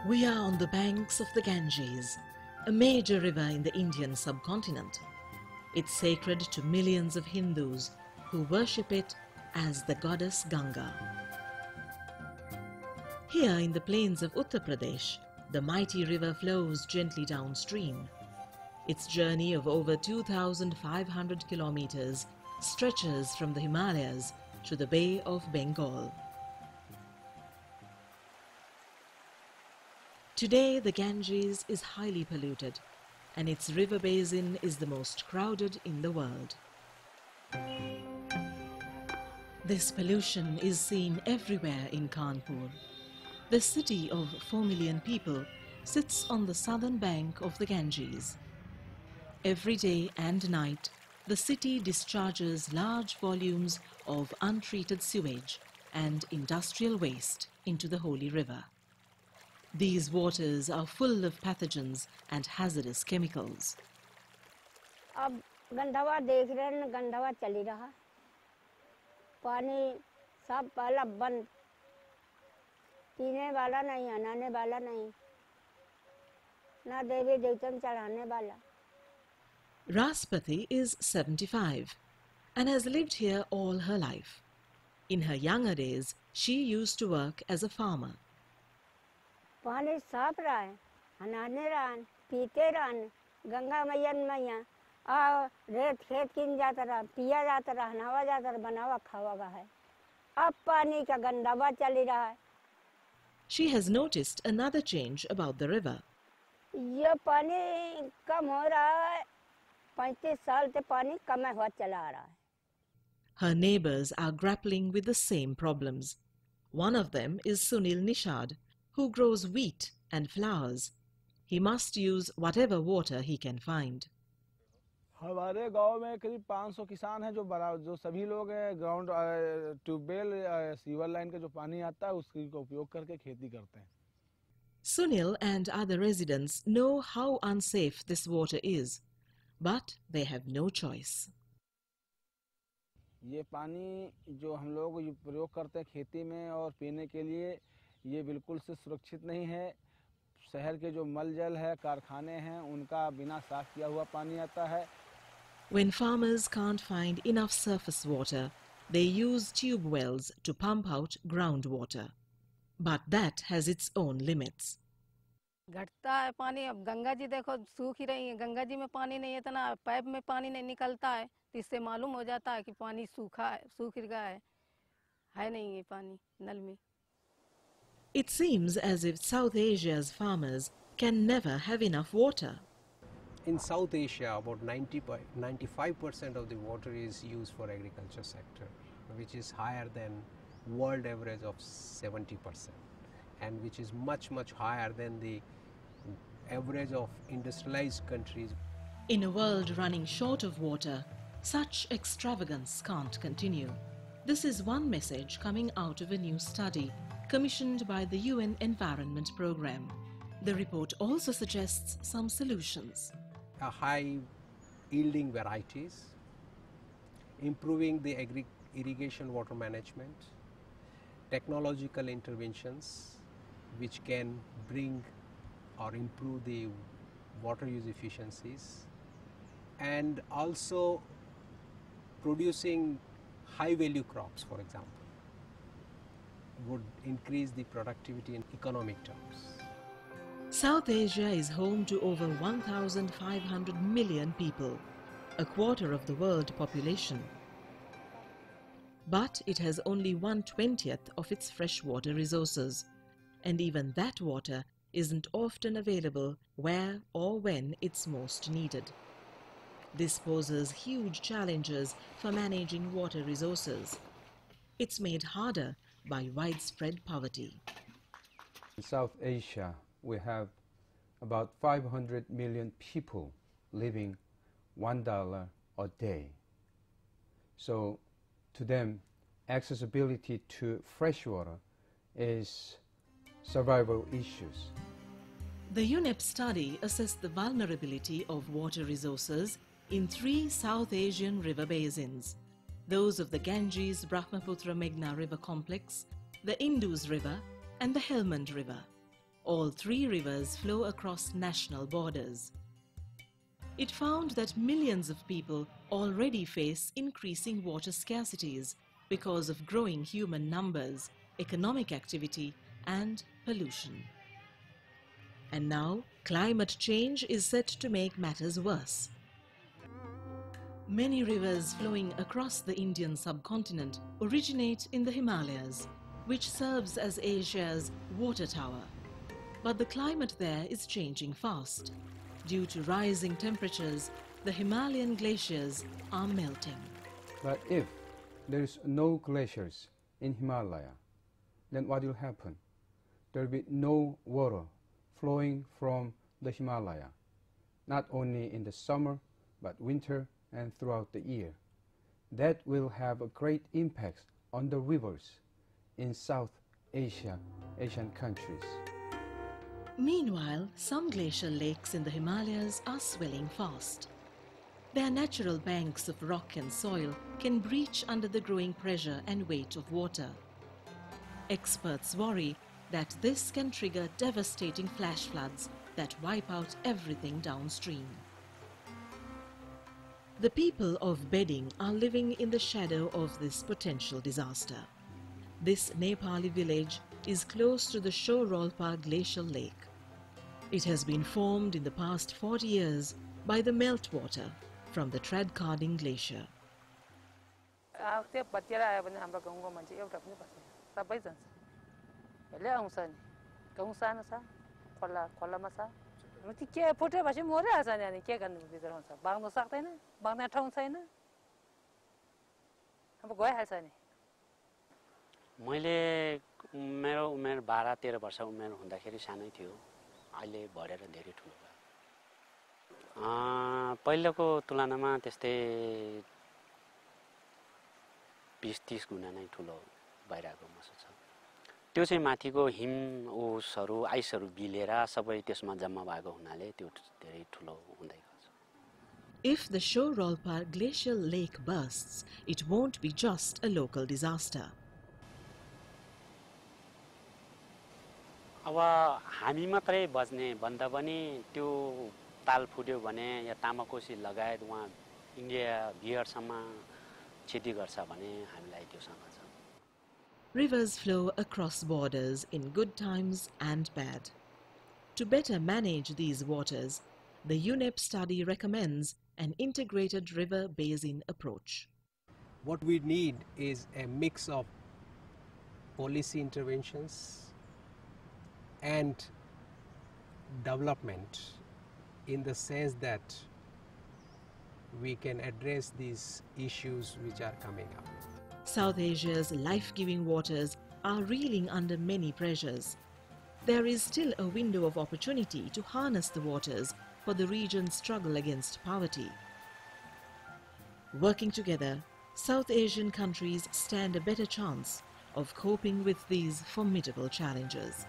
We are on the banks of the Ganges, a major river in the Indian subcontinent. It's sacred to millions of Hindus who worship it as the goddess Ganga. Here in the plains of Uttar Pradesh, the mighty river flows gently downstream. Its journey of over 2,500 kilometers stretches from the Himalayas to the Bay of Bengal. Today, the Ganges is highly polluted, and its river basin is the most crowded in the world. This pollution is seen everywhere in Kanpur. The city of 4 million people sits on the southern bank of the Ganges. Every day and night, the city discharges large volumes of untreated sewage and industrial waste into the holy river. These waters are full of pathogens and hazardous chemicals. अब गंदवा देख रहे हैं, गंदवा चली रहा, पानी सब पहला बंद, पीने वाला नहीं, नहाने वाला नहीं, ना देवी देवतन चढ़ाने वाला. Raspati is 75 and has lived here all her life. In her younger days, she used to work as a farmer. पानी साफ रहा है, नहाने रहा, पीते रहा, गंगा मैया मैया, रेत खेत किन जाता रहा, पिया जाता रहा, नहावा जाता रहा, बनावा खावा है. अब पानी का गंदावा चली रहा है. She has noticed another change about the river. ये पानी कम हो रहा है, 35 साल से पानी कम हुआ चला आ रहा है. Her neighbors are grappling with the same problems. One of them is Sunil Nishad, who grows wheat and flowers. He must use whatever water he can find. हमारे गांव में करीब 500 किसान हैं जो सभी लोग ग्राउंड ट्यूबवेल सीवर लाइन का जो पानी आता है उसका उपयोग करके खेती करते हैं. Sunil and other residents know how unsafe this water is, but they have no choice. ये पानी जो हम लोग प्रयोग करते हैं खेती में और पीने के लिए ये बिल्कुल से सुरक्षित नहीं है. शहर के जो मल जल है, कारखाने हैं, उनका बिना साफ किया हुआ पानी आता है. When farmers can't find enough surface water, they use tube wells to pump out groundwater. But that has its own limits. घटता है पानी. अब गंगा जी देखो सूख ही रही है, गंगा जी में पानी नहीं है, इतना पाइप में पानी नहीं निकलता है, तो इससे मालूम हो जाता है कि पानी सूखा है, सूख गया है नहीं ये पानी नल में. It seems as if South Asia's farmers can never have enough water. In South Asia, about 95% of the water is used for agriculture sector, which is higher than world average of 70%, and which is much higher than the average of industrialized countries. In a world running short of water, such extravagance can't continue. This is one message coming out of a new study commissioned by the UN Environment Programme. The report also suggests some solutions. High yielding varieties, improving the irrigation water management, technological interventions which can bring or improve the water use efficiencies, and also producing high value crops, for example, would increase the productivity in economic terms. South Asia is home to over 1,500 million people, a quarter of the world population. But it has only 1/20th of its freshwater resources, and even that water isn't often available where or when it's most needed. This poses huge challenges for managing water resources. It's made harder by widespread poverty. In South Asia, we have about 500 million people living $1 a day. So to them, accessibility to fresh water is survival issues. The UNEP study assessed the vulnerability of water resources in 3 South Asian river basins, those of the Ganges-Brahmaputra-Meghna river complex, the Indus River and the Helmand River. All three rivers flow across national borders. It found that millions of people already face increasing water scarcities because of growing human numbers, economic activity, and pollution. And now, climate change is set to make matters worse. Many rivers flowing across the Indian subcontinent originate in the Himalayas, which serves as Asia's water tower. But the climate there is changing fast. Due to rising temperatures, the Himalayan glaciers are melting. But if there is no glaciers in Himalaya, then what will happen? There will be no water flowing from the Himalaya, not only in the summer, but winter and throughout the year. That will have a great impact on the rivers in South Asia, Asian countries. Meanwhile, some glacial lakes in the Himalayas are swelling fast. Their natural banks of rock and soil can breach under the growing pressure and weight of water. Experts worry that this can trigger devastating flash floods that wipe out everything downstream. The people of Bedding are living in the shadow of this potential disaster. This Nepali village is close to the Shorolpa glacial lake. It has been formed in the past 40 years by the meltwater from the Tradcarding glacier. मैले मेरो उमेर 12-13 वर्ष उमेर हुँदाखेरि सानै थियो अहिले बढेर धेरै ठुलो भयो पहिलेको तुलनामा त्यस्तै 20-30 गुणा नै ठुलो भइरहेको महसुस छ त्यो चाहिँ माथिको हिम ओसहरु आइसहरु बिलेर सबै त्यसमा जम्मा भएको हुनाले त्यो धेरै ठुलो हुँदै गयो. If the Shorolpa glacial lake bursts, it won't be just a local disaster. अब हामी मात्रै बज्ने भन्दा पनि त्यो ताल फुट्यो भने या तामाकोसी लगायत वहाँ इन्डिया बिहारसम्म क्षति गर्छ भने हामीलाई त्यो शंका छ. Rivers flow across borders in good times and bad. To better manage these waters, the UNEP study recommends an integrated river basin approach. What we need is a mix of policy interventions and development in the sense that we can address these issues which are coming up. South Asia's life-giving waters are reeling under many pressures. There is still a window of opportunity to harness the waters for the region's struggle against poverty. Working together, South Asian countries stand a better chance of coping with these formidable challenges.